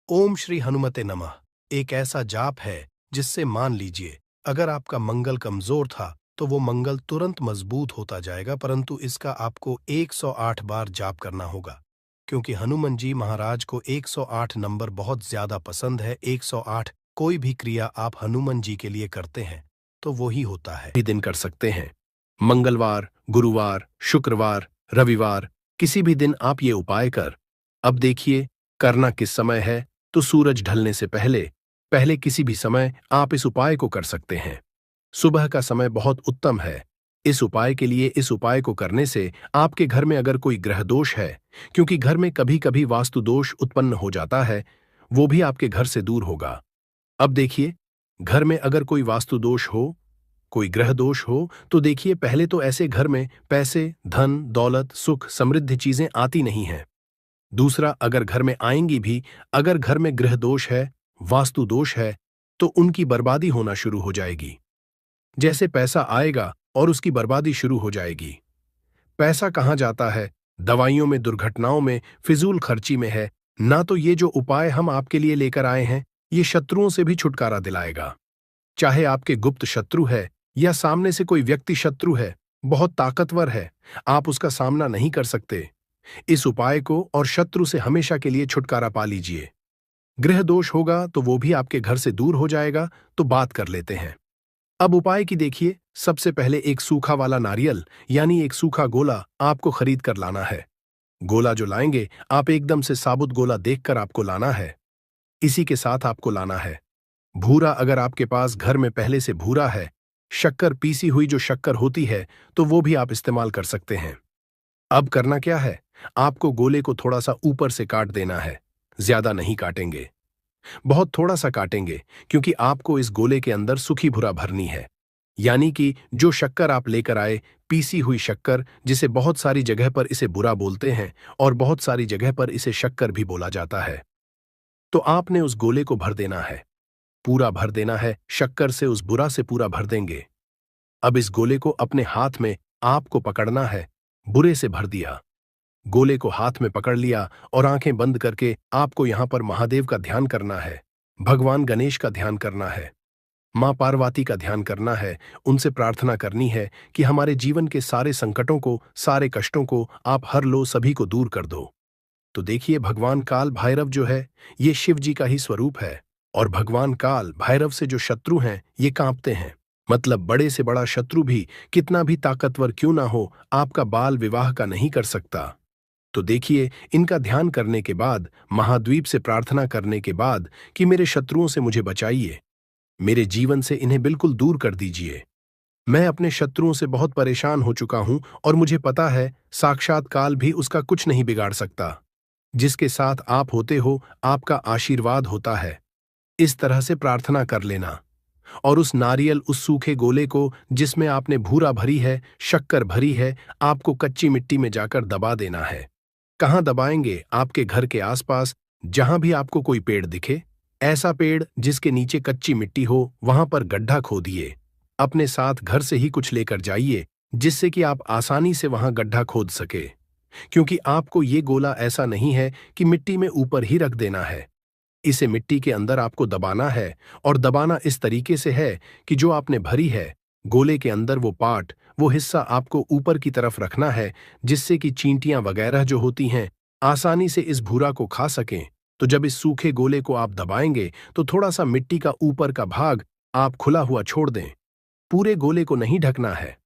ओम श्री हनुमते नमः एक ऐसा जाप है जिससे मान लीजिए, अगर आपका मंगल कमजोर था तो वो मंगल तुरंत मजबूत होता जाएगा, परंतु इसका आपको 108 बार जाप करना होगा, क्योंकि हनुमान जी महाराज को 108 नंबर बहुत ज्यादा पसंद है। 108 कोई भी क्रिया आप हनुमान जी के लिए करते हैं तो वो ही होता है। भी दिन कर सकते हैं, मंगलवार, गुरुवार, शुक्रवार, रविवार, किसी भी दिन आप ये उपाय कर। अब देखिए, करना किस समय है, तो सूरज ढलने से पहले पहले किसी भी समय आप इस उपाय को कर सकते हैं। सुबह का समय बहुत उत्तम है इस उपाय के लिए। इस उपाय को करने से आपके घर में अगर कोई ग्रह दोष है, क्योंकि घर में कभी कभी वास्तु दोष उत्पन्न हो जाता है, वो भी आपके घर से दूर होगा। अब देखिए, घर में अगर कोई वास्तु दोष हो, कोई ग्रह दोष हो, तो देखिए पहले तो ऐसे घर में पैसे, धन, दौलत, सुख, समृद्धि चीजें आती नहीं हैं। दूसरा, अगर घर में आएंगी भी, अगर घर में ग्रह दोष है, वास्तु दोष है, तो उनकी बर्बादी होना शुरू हो जाएगी। जैसे पैसा आएगा और उसकी बर्बादी शुरू हो जाएगी। पैसा कहाँ जाता है? दवाइयों में, दुर्घटनाओं में, फिजूल खर्ची में है ना। तो ये जो उपाय हम आपके लिए लेकर आए हैं, ये शत्रुओं से भी छुटकारा दिलाएगा। चाहे आपके गुप्त शत्रु है या सामने से कोई व्यक्ति शत्रु है, बहुत ताकतवर है, आप उसका सामना नहीं कर सकते, इस उपाय को और शत्रु से हमेशा के लिए छुटकारा पा लीजिए। गृह दोष होगा तो वो भी आपके घर से दूर हो जाएगा। तो बात कर लेते हैं अब उपाय की। देखिए, सबसे पहले एक सूखा वाला नारियल यानी एक सूखा गोला आपको खरीद कर लाना है। गोला जो लाएंगे, आप एकदम से साबुत गोला देखकर आपको लाना है। इसी के साथ आपको लाना है भूरा। अगर आपके पास घर में पहले से भूरा है, शक्कर, पीसी हुई जो शक्कर होती है, तो वो भी आप इस्तेमाल कर सकते हैं। अब करना क्या है, आपको गोले को थोड़ा सा ऊपर से काट देना है। ज्यादा नहीं काटेंगे, बहुत थोड़ा सा काटेंगे, क्योंकि आपको इस गोले के अंदर सूखी भूरा भरनी है। यानी कि जो शक्कर आप लेकर आए, पीसी हुई शक्कर, जिसे बहुत सारी जगह पर इसे बुरा बोलते हैं और बहुत सारी जगह पर इसे शक्कर भी बोला जाता है, तो आपने उस गोले को भर देना है, पूरा भर देना है। शक्कर से, उस बुरा से पूरा भर देंगे। अब इस गोले को अपने हाथ में आपको पकड़ना है। बुरे से भर दिया, गोले को हाथ में पकड़ लिया और आंखें बंद करके आपको यहां पर महादेव का ध्यान करना है, भगवान गणेश का ध्यान करना है, मां पार्वती का ध्यान करना है। उनसे प्रार्थना करनी है कि हमारे जीवन के सारे संकटों को, सारे कष्टों को आप हर लो, सभी को दूर कर दो। तो देखिए, भगवान काल भैरव जो है, ये शिव जी का ही स्वरूप है, और भगवान काल भैरव से जो शत्रु हैं, ये कांपते हैं। मतलब बड़े से बड़ा शत्रु भी, कितना भी ताकतवर क्यों ना हो, आपका बाल विवाह का नहीं कर सकता। तो देखिए, इनका ध्यान करने के बाद, महाद्वीप से प्रार्थना करने के बाद कि मेरे शत्रुओं से मुझे बचाइए, मेरे जीवन से इन्हें बिल्कुल दूर कर दीजिए। मैं अपने शत्रुओं से बहुत परेशान हो चुका हूं और मुझे पता है साक्षात काल भी उसका कुछ नहीं बिगाड़ सकता। जिसके साथ आप होते हो, आपका आशीर्वाद होता है। इस तरह से प्रार्थना कर लेना और उस नारियल, उस सूखे गोले को जिसमें आपने भूरा भरी है, शक्कर भरी है, आपको कच्ची मिट्टी में जाकर दबा देना है। कहाँ दबाएंगे? आपके घर के आसपास, जहां भी आपको कोई पेड़ दिखे, ऐसा पेड़ जिसके नीचे कच्ची मिट्टी हो, वहां पर गड्ढा खोदिए। अपने साथ घर से ही कुछ लेकर जाइए, जिससे कि आप आसानी से वहां गड्ढा खोद सके, क्योंकि आपको ये गोला ऐसा नहीं है कि मिट्टी में ऊपर ही रख देना है। इसे मिट्टी के अंदर आपको दबाना है, और दबाना इस तरीके से है कि जो आपने भरी है गोले के अंदर, वो पार्ट, वो हिस्सा आपको ऊपर की तरफ रखना है, जिससे कि चींटियां वगैरह जो होती हैं आसानी से इस भूरा को खा सकें। तो जब इस सूखे गोले को आप दबाएंगे, तो थोड़ा सा मिट्टी का ऊपर का भाग आप खुला हुआ छोड़ दें। पूरे गोले को नहीं ढकना है,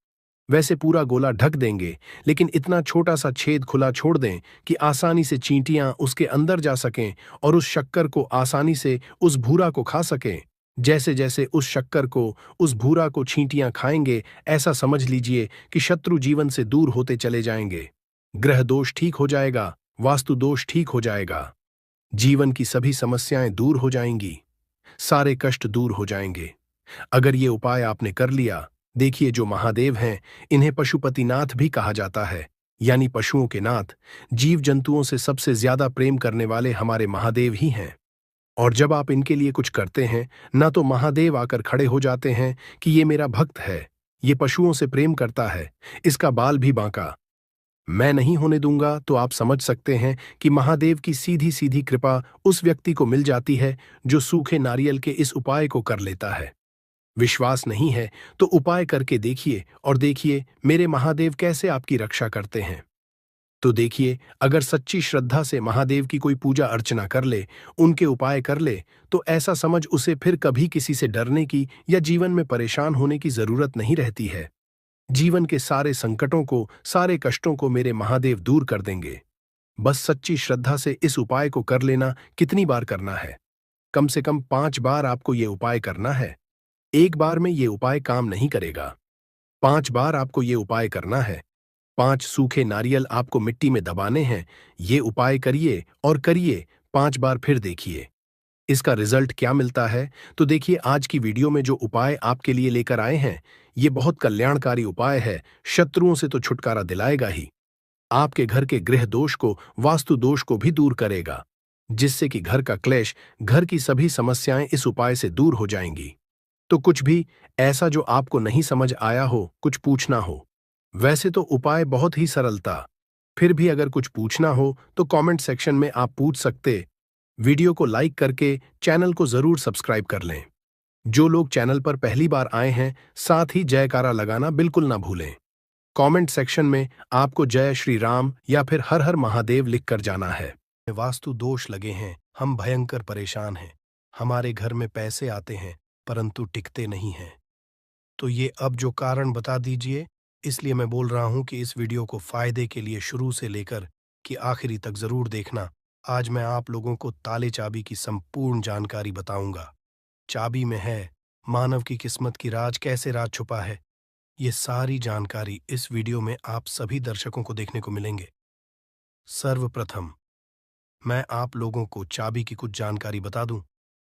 वैसे पूरा गोला ढक देंगे, लेकिन इतना छोटा सा छेद खुला छोड़ दें कि आसानी से चींटियां उसके अंदर जा सकें और उस शक्कर को आसानी से, उस भूरा को खा सकें, जैसे जैसे उस शक्कर को, उस भूरा को छींटियां खाएंगे, ऐसा समझ लीजिए कि शत्रु जीवन से दूर होते चले जाएंगे। ग्रह दोष ठीक हो जाएगा, वास्तु दोष ठीक हो जाएगा, जीवन की सभी समस्याएं दूर हो जाएंगी, सारे कष्ट दूर हो जाएंगे। अगर ये उपाय आपने कर लिया, देखिए जो महादेव हैं, इन्हें पशुपतिनाथ भी कहा जाता है, यानी पशुओं के नाथ। जीव जंतुओं से सबसे ज्यादा प्रेम करने वाले हमारे महादेव ही हैं। और जब आप इनके लिए कुछ करते हैं, ना तो महादेव आकर खड़े हो जाते हैं कि ये मेरा भक्त है, ये पशुओं से प्रेम करता है, इसका बाल भी बांका, मैं नहीं होने दूंगा, तो आप समझ सकते हैं कि महादेव की सीधी सीधी कृपा उस व्यक्ति को मिल जाती है जो सूखे नारियल के इस उपाय को कर लेता है। विश्वास नहीं है तो उपाय करके देखिए और देखिए मेरे महादेव कैसे आपकी रक्षा करते हैं। तो देखिए, अगर सच्ची श्रद्धा से महादेव की कोई पूजा अर्चना कर ले, उनके उपाय कर ले, तो ऐसा समझ उसे फिर कभी किसी से डरने की या जीवन में परेशान होने की जरूरत नहीं रहती है। जीवन के सारे संकटों को, सारे कष्टों को मेरे महादेव दूर कर देंगे। बस सच्ची श्रद्धा से इस उपाय को कर लेना। कितनी बार करना है? कम से कम 5 बार आपको ये उपाय करना है। एक बार में ये उपाय काम नहीं करेगा। 5 बार आपको ये उपाय करना है। 5 सूखे नारियल आपको मिट्टी में दबाने हैं। ये उपाय करिए और करिए, 5 बार फिर देखिए इसका रिजल्ट क्या मिलता है। तो देखिए, आज की वीडियो में जो उपाय आपके लिए लेकर आए हैं, ये बहुत कल्याणकारी उपाय है। शत्रुओं से तो छुटकारा दिलाएगा ही, आपके घर के गृह दोष को, वास्तु दोष को भी दूर करेगा, जिससे कि घर का क्लेश, घर की सभी समस्याएं इस उपाय से दूर हो जाएंगी। तो कुछ भी ऐसा जो आपको नहीं समझ आया हो, कुछ पूछना हो, वैसे तो उपाय बहुत ही सरल था, फिर भी अगर कुछ पूछना हो तो कमेंट सेक्शन में आप पूछ सकते। वीडियो को लाइक करके चैनल को जरूर सब्सक्राइब कर लें। जो लोग चैनल पर पहली बार आए हैं, साथ ही जयकारा लगाना बिल्कुल ना भूलें। कमेंट सेक्शन में आपको जय श्री राम या फिर हर हर महादेव लिखकर जाना है। वास्तु दोष लगे हैं, हम भयंकर परेशान हैं, हमारे घर में पैसे आते हैं परंतु टिकते नहीं हैं। तो ये अब जो कारण बता दीजिए, इसलिए मैं बोल रहा हूं कि इस वीडियो को फायदे के लिए शुरू से लेकर कि आखिरी तक जरूर देखना। आज मैं आप लोगों को ताले चाबी की संपूर्ण जानकारी बताऊंगा। चाबी में है मानव की किस्मत की राज, कैसे राज छुपा है, ये सारी जानकारी इस वीडियो में आप सभी दर्शकों को देखने को मिलेंगे। सर्वप्रथम मैं आप लोगों को चाबी की कुछ जानकारी बता दूं।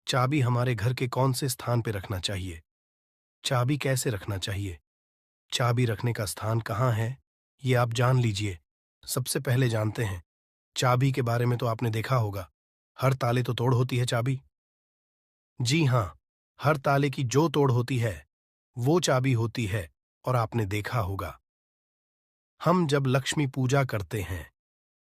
चाबी हमारे घर के कौन से स्थान पर रखना चाहिए, चाबी कैसे रखना चाहिए, चाबी रखने का स्थान कहाँ है, ये आप जान लीजिए। सबसे पहले जानते हैं चाबी के बारे में। तो आपने देखा होगा, हर ताले तो तोड़ होती है चाबी। जी हाँ, हर ताले की जो तोड़ होती है वो चाबी होती है। और आपने देखा होगा, हम जब लक्ष्मी पूजा करते हैं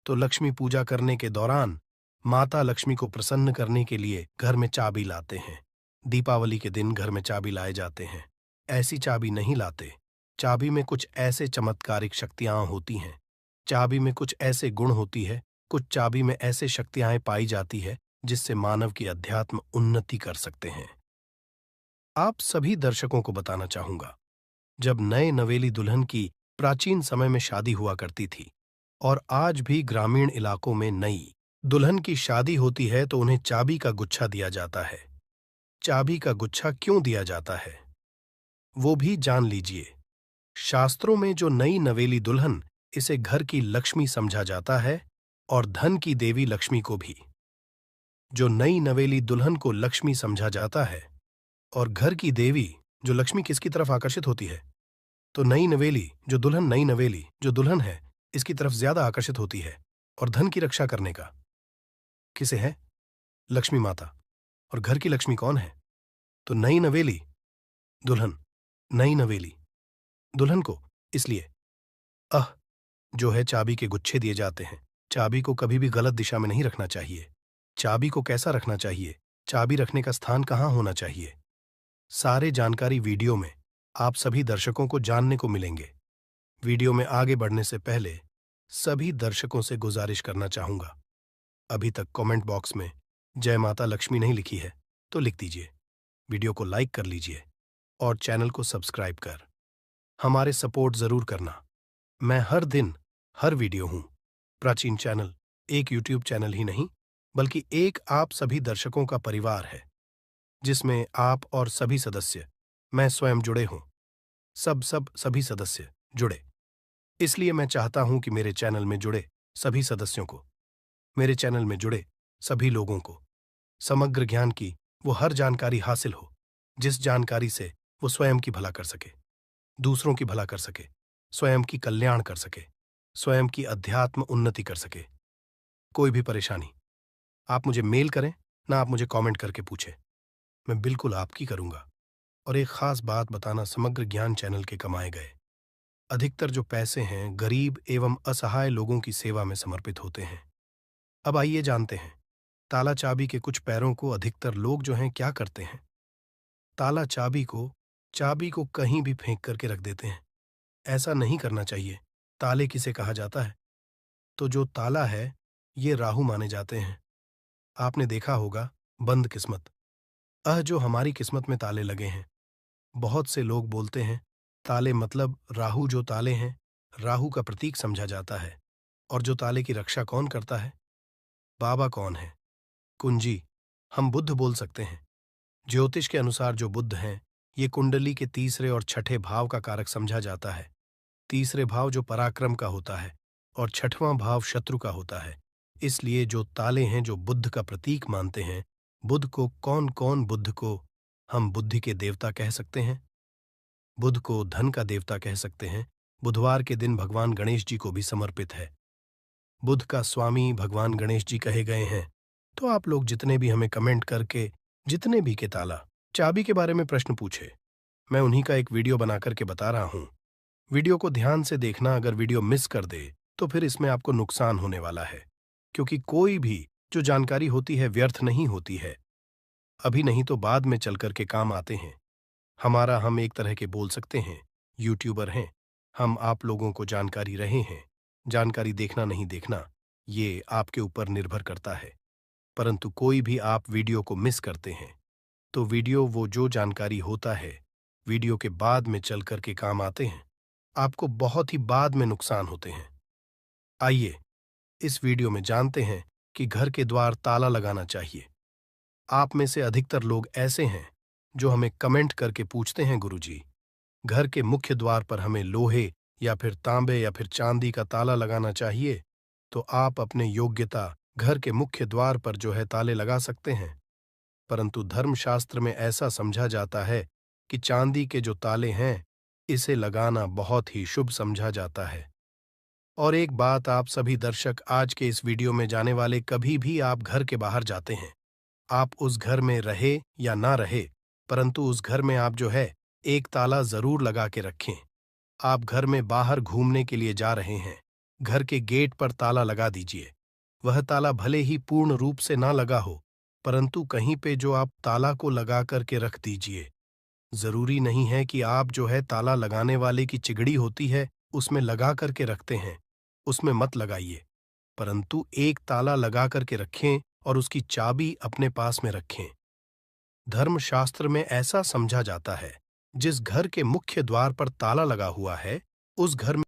तो लक्ष्मी पूजा करने के दौरान माता लक्ष्मी को प्रसन्न करने के लिए घर में चाबी लाते हैं। दीपावली के दिन घर में चाबी लाए जाते हैं। ऐसी चाबी नहीं लाते। चाबी में कुछ ऐसे चमत्कारिक शक्तियां होती हैं, चाबी में कुछ ऐसे गुण होती है, कुछ चाबी में ऐसे शक्तियां पाई जाती है जिससे मानव की अध्यात्म उन्नति कर सकते हैं। आप सभी दर्शकों को बताना चाहूंगा, जब नए नवेली दुल्हन की प्राचीन समय में शादी हुआ करती थी और आज भी ग्रामीण इलाकों में नई दुल्हन की शादी होती है तो उन्हें चाबी का गुच्छा दिया जाता है। चाबी का गुच्छा क्यों दिया जाता है वो भी जान लीजिए। शास्त्रों में जो नई नवेली दुल्हन, इसे घर की लक्ष्मी समझा जाता है और धन की देवी लक्ष्मी को भी। जो नई नवेली दुल्हन को लक्ष्मी समझा जाता है और घर की देवी जो लक्ष्मी किसकी तरफ आकर्षित होती है, तो नई नवेली जो दुल्हन है इसकी तरफ ज्यादा आकर्षित होती है। और धन की रक्षा करने का किसे है? लक्ष्मी माता। और घर की लक्ष्मी कौन है? तो नई नवेली दुल्हन। नई नवेली दुल्हन को इसलिए जो है चाबी के गुच्छे दिए जाते हैं। चाबी को कभी भी गलत दिशा में नहीं रखना चाहिए। चाबी को कैसा रखना चाहिए, चाबी रखने का स्थान कहाँ होना चाहिए, सारे जानकारी वीडियो में आप सभी दर्शकों को जानने को मिलेंगे। वीडियो में आगे बढ़ने से पहले सभी दर्शकों से गुजारिश करना चाहूंगा, अभी तक कमेंट बॉक्स में जय माता लक्ष्मी नहीं लिखी है तो लिख दीजिए, वीडियो को लाइक कर लीजिए और चैनल को सब्सक्राइब कर हमारे सपोर्ट जरूर करना। मैं हर दिन हर वीडियो हूं। प्राचीन चैनल एक यूट्यूब चैनल ही नहीं, बल्कि एक आप सभी दर्शकों का परिवार है। जिसमें आप और सभी सदस्य, मैं स्वयं जुड़े हों। सभी सदस्य जुड़े। इसलिए मैं चाहता हूं कि मेरे चैनल में जुड़े सभी सदस्यों को, मेरे चैनल में जुड़े सभी लोगों को समग्र ज्ञान की वो हर जानकारी हासिल हो, जिस जानकारी से वो स्वयं की भला कर सके, दूसरों की भला कर सके, स्वयं की कल्याण कर सके, स्वयं की अध्यात्म उन्नति कर सके। कोई भी परेशानी आप मुझे मेल करें, ना आप मुझे कमेंट करके पूछें, मैं बिल्कुल आपकी करूंगा। और एक खास बात बताना, समग्र ज्ञान चैनल के कमाए गए अधिकतर जो पैसे हैं गरीब एवं असहाय लोगों की सेवा में समर्पित होते हैं। अब आइए जानते हैं, ताला चाबी के कुछ पैरों को अधिकतर लोग जो हैं क्या करते हैं। ताला चाबी को कहीं भी फेंक करके रख देते हैं। ऐसा नहीं करना चाहिए। ताले किसे कहा जाता है? तो जो ताला है ये राहु माने जाते हैं। आपने देखा होगा बंद किस्मत, जो हमारी किस्मत में ताले लगे हैं। बहुत से लोग बोलते हैं ताले मतलब राहु, जो ताले हैं राहु का प्रतीक समझा जाता है। और जो ताले की रक्षा कौन करता है? बाबा कौन है? कुंजी, हम बुद्ध बोल सकते हैं। ज्योतिष के अनुसार जो बुद्ध हैं ये कुंडली के तीसरे और छठे भाव का कारक समझा जाता है। तीसरे भाव जो पराक्रम का होता है और छठवां भाव शत्रु का होता है। इसलिए जो ताले हैं जो बुद्ध का प्रतीक मानते हैं, बुद्ध को बुद्ध को हम बुद्धि के देवता कह सकते हैं, बुद्ध को धन का देवता कह सकते हैं। बुधवार के दिन भगवान गणेश जी को भी समर्पित है। बुद्ध का स्वामी भगवान गणेश जी कहे गए हैं। तो आप लोग जितने भी हमें कमेंट करके जितने भी के ताला चाबी के बारे में प्रश्न पूछे, मैं उन्हीं का एक वीडियो बना करके बता रहा हूं। वीडियो को ध्यान से देखना। अगर वीडियो मिस कर दे तो फिर इसमें आपको नुकसान होने वाला है, क्योंकि कोई भी जो जानकारी होती है व्यर्थ नहीं होती है। अभी नहीं तो बाद में चल करके काम आते हैं। हम एक तरह के बोल सकते हैं यूट्यूबर हैं। हम आप लोगों को जानकारी रहे हैं। जानकारी देखना नहीं देखना ये आपके ऊपर निर्भर करता है। परंतु कोई भी आप वीडियो को मिस करते हैं तो वीडियो वो जो जानकारी होता है वीडियो के बाद में चल करके काम आते हैं, आपको बहुत ही बाद में नुकसान होते हैं। आइए इस वीडियो में जानते हैं कि घर के द्वार ताला लगाना चाहिए। आप में से अधिकतर लोग ऐसे हैं जो हमें कमेंट करके पूछते हैं, गुरुजी घर के मुख्य द्वार पर हमें लोहे या फिर तांबे या फिर चांदी का ताला लगाना चाहिए। तो आप अपने योग्यता घर के मुख्य द्वार पर जो है ताले लगा सकते हैं। परंतु धर्मशास्त्र में ऐसा समझा जाता है कि चांदी के जो ताले हैं इसे लगाना बहुत ही शुभ समझा जाता है। और एक बात, आप सभी दर्शक आज के इस वीडियो में जाने वाले, कभी भी आप घर के बाहर जाते हैं, आप उस घर में रहे या ना रहे, परंतु उस घर में आप जो है एक ताला जरूर लगा के रखें। आप घर में बाहर घूमने के लिए जा रहे हैं, घर के गेट पर ताला लगा दीजिए। वह ताला भले ही पूर्ण रूप से ना लगा हो, परंतु कहीं पे जो आप ताला को लगा करके रख दीजिए। जरूरी नहीं है कि आप जो है ताला लगाने वाले की चिगड़ी होती है उसमें लगा करके रखते हैं, उसमें मत लगाइए। परंतु एक ताला लगा करके रखें और उसकी चाबी अपने पास में रखें। धर्मशास्त्र में ऐसा समझा जाता है जिस घर के मुख्य द्वार पर ताला लगा हुआ है उस घर में